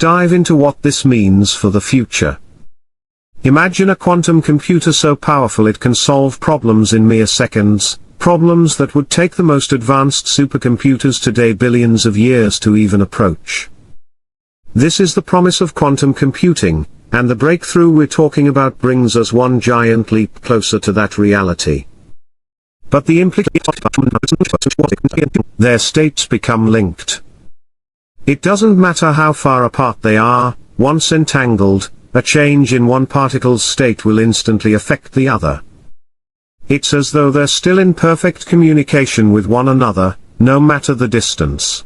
dive into what this means for the future. Imagine a quantum computer so powerful it can solve problems in mere seconds, problems that would take the most advanced supercomputers today billions of years to even approach. This is the promise of quantum computing, and the breakthrough we're talking about brings us one giant leap closer to that reality. But the implications, their states become linked. It doesn't matter how far apart they are, once entangled, a change in one particle's state will instantly affect the other. It's as though they're still in perfect communication with one another, no matter the distance.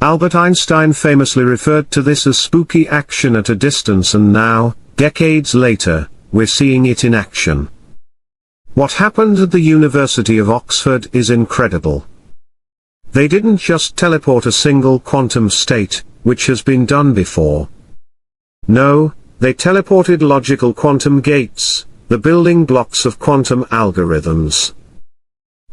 Albert Einstein famously referred to this as spooky action at a distance, and now, decades later, we're seeing it in action. What happened at the University of Oxford is incredible. They didn't just teleport a single quantum state, which has been done before. No, they teleported logical quantum gates, the building blocks of quantum algorithms.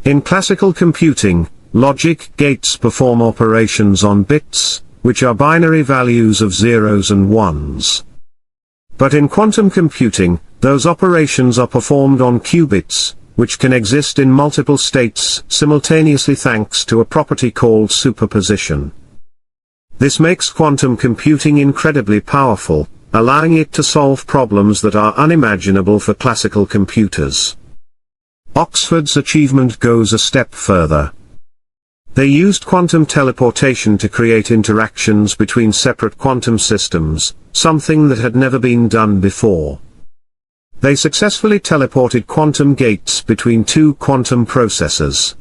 In classical computing, logic gates perform operations on bits, which are binary values of zeros and ones. But in quantum computing, those operations are performed on qubits, which can exist in multiple states simultaneously thanks to a property called superposition. This makes quantum computing incredibly powerful, allowing it to solve problems that are unimaginable for classical computers. Oxford's achievement goes a step further. They used quantum teleportation to create interactions between separate quantum systems, something that had never been done before. They successfully teleported quantum gates between two quantum processors.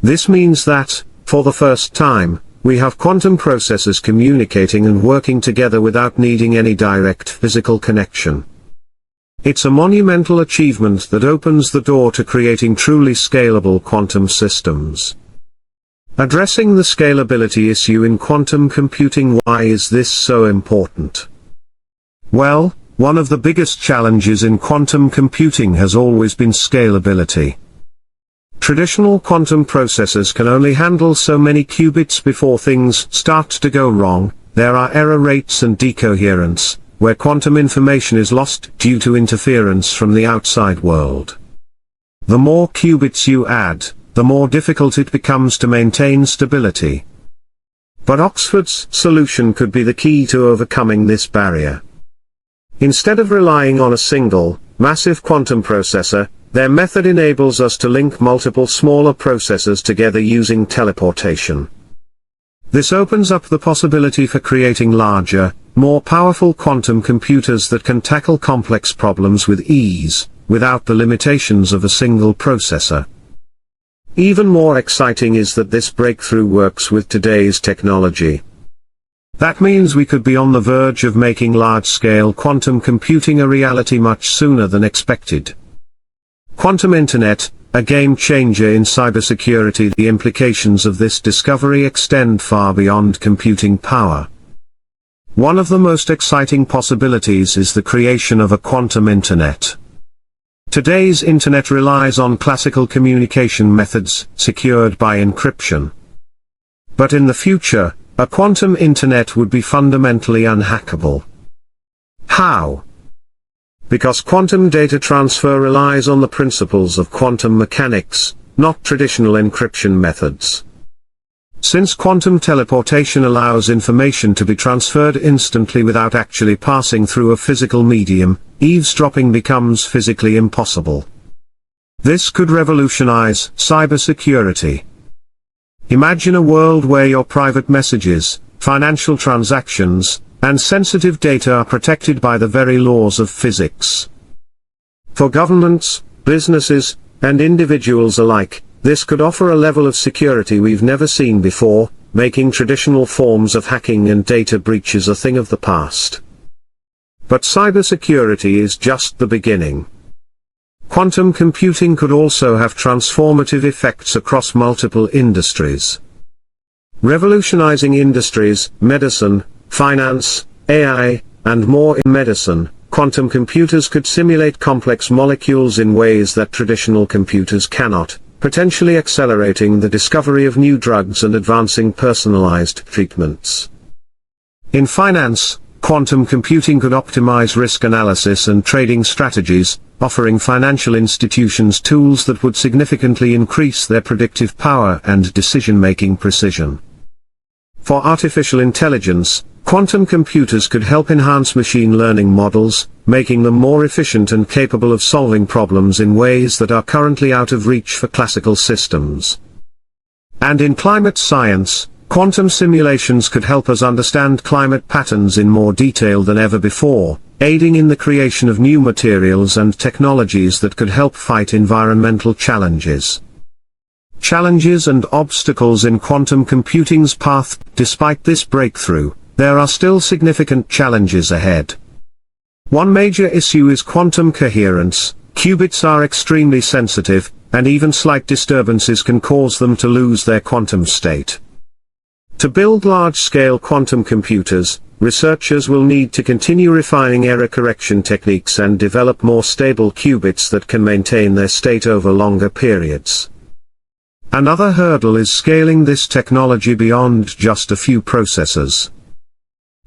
This means that, for the first time, we have quantum processors communicating and working together without needing any direct physical connection. It's a monumental achievement that opens the door to creating truly scalable quantum systems. Addressing the scalability issue in quantum computing. Why is this so important? Well, one of the biggest challenges in quantum computing has always been scalability. Traditional quantum processors can only handle so many qubits before things start to go wrong. There are error rates and decoherence, where quantum information is lost due to interference from the outside world. The more qubits you add, the more difficult it becomes to maintain stability. But Oxford's solution could be the key to overcoming this barrier. Instead of relying on a single, massive quantum processor, their method enables us to link multiple smaller processors together using teleportation. This opens up the possibility for creating larger, more powerful quantum computers that can tackle complex problems with ease, without the limitations of a single processor. Even more exciting is that this breakthrough works with today's technology. That means we could be on the verge of making large-scale quantum computing a reality much sooner than expected. Quantum Internet, a game-changer in cybersecurity. The implications of this discovery extend far beyond computing power. One of the most exciting possibilities is the creation of a quantum internet. Today's internet relies on classical communication methods, secured by encryption. But in the future, a quantum internet would be fundamentally unhackable. How? Because quantum data transfer relies on the principles of quantum mechanics, not traditional encryption methods. Since quantum teleportation allows information to be transferred instantly without actually passing through a physical medium, eavesdropping becomes physically impossible. This could revolutionize cybersecurity. Imagine a world where your private messages, financial transactions, and sensitive data are protected by the very laws of physics. For governments, businesses, and individuals alike, this could offer a level of security we've never seen before, making traditional forms of hacking and data breaches a thing of the past. But cybersecurity is just the beginning. Quantum computing could also have transformative effects across multiple industries. Revolutionizing industries, medicine, finance, AI, and more. In medicine, quantum computers could simulate complex molecules in ways that traditional computers cannot, potentially accelerating the discovery of new drugs and advancing personalized treatments. In finance, quantum computing could optimize risk analysis and trading strategies, offering financial institutions tools that would significantly increase their predictive power and decision-making precision. For artificial intelligence, quantum computers could help enhance machine learning models, making them more efficient and capable of solving problems in ways that are currently out of reach for classical systems. And in climate science, quantum simulations could help us understand climate patterns in more detail than ever before, aiding in the creation of new materials and technologies that could help fight environmental challenges. Challenges and obstacles in quantum computing's path. Despite this breakthrough, there are still significant challenges ahead. One major issue is quantum coherence. Qubits are extremely sensitive, and even slight disturbances can cause them to lose their quantum state. To build large-scale quantum computers, researchers will need to continue refining error correction techniques and develop more stable qubits that can maintain their state over longer periods. Another hurdle is scaling this technology beyond just a few processors.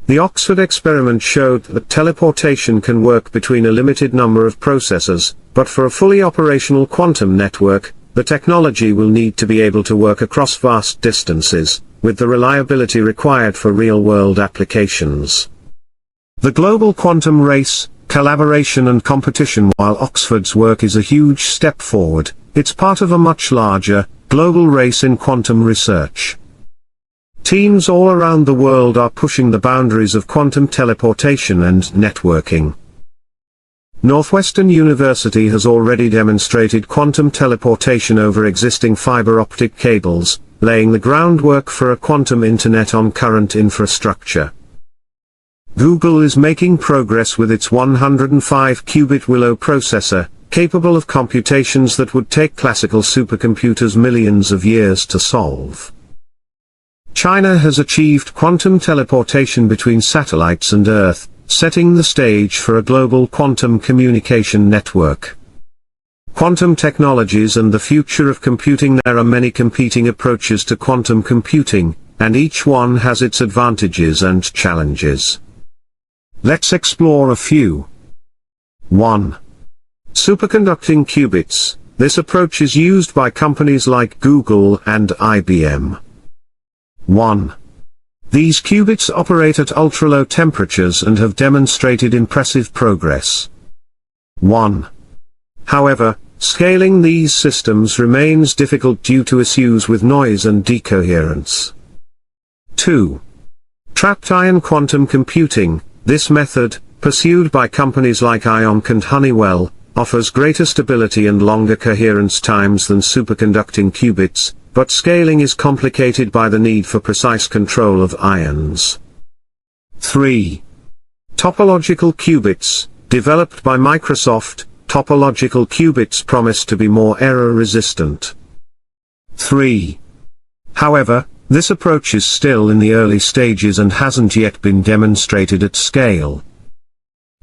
The Oxford experiment showed that teleportation can work between a limited number of processors, but for a fully operational quantum network, the technology will need to be able to work across vast distances, with the reliability required for real-world applications. The global quantum race, collaboration and competition. While Oxford's work is a huge step forward, it's part of a much larger, global race in quantum research. Teams all around the world are pushing the boundaries of quantum teleportation and networking. Northwestern University has already demonstrated quantum teleportation over existing fiber optic cables, laying the groundwork for a quantum internet on current infrastructure. Google is making progress with its 105-qubit Willow processor, capable of computations that would take classical supercomputers millions of years to solve. China has achieved quantum teleportation between satellites and Earth, setting the stage for a global quantum communication network. Quantum technologies and the future of computing. There are many competing approaches to quantum computing, and each one has its advantages and challenges. Let's explore a few. 1. Superconducting qubits. This approach is used by companies like Google and IBM. 1. These qubits operate at ultra-low temperatures and have demonstrated impressive progress. 1. However, scaling these systems remains difficult due to issues with noise and decoherence. 2. Trapped ion quantum computing. This method, pursued by companies like IonQ and Honeywell, offers greater stability and longer coherence times than superconducting qubits, but scaling is complicated by the need for precise control of ions. 3. Topological qubits. Developed by Microsoft, topological qubits promise to be more error-resistant. 3. However, this approach is still in the early stages and hasn't yet been demonstrated at scale.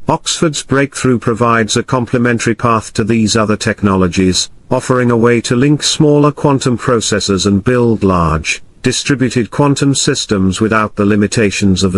Oxford's breakthrough provides a complementary path to these other technologies, offering a way to link smaller quantum processors and build large, distributed quantum systems without the limitations of a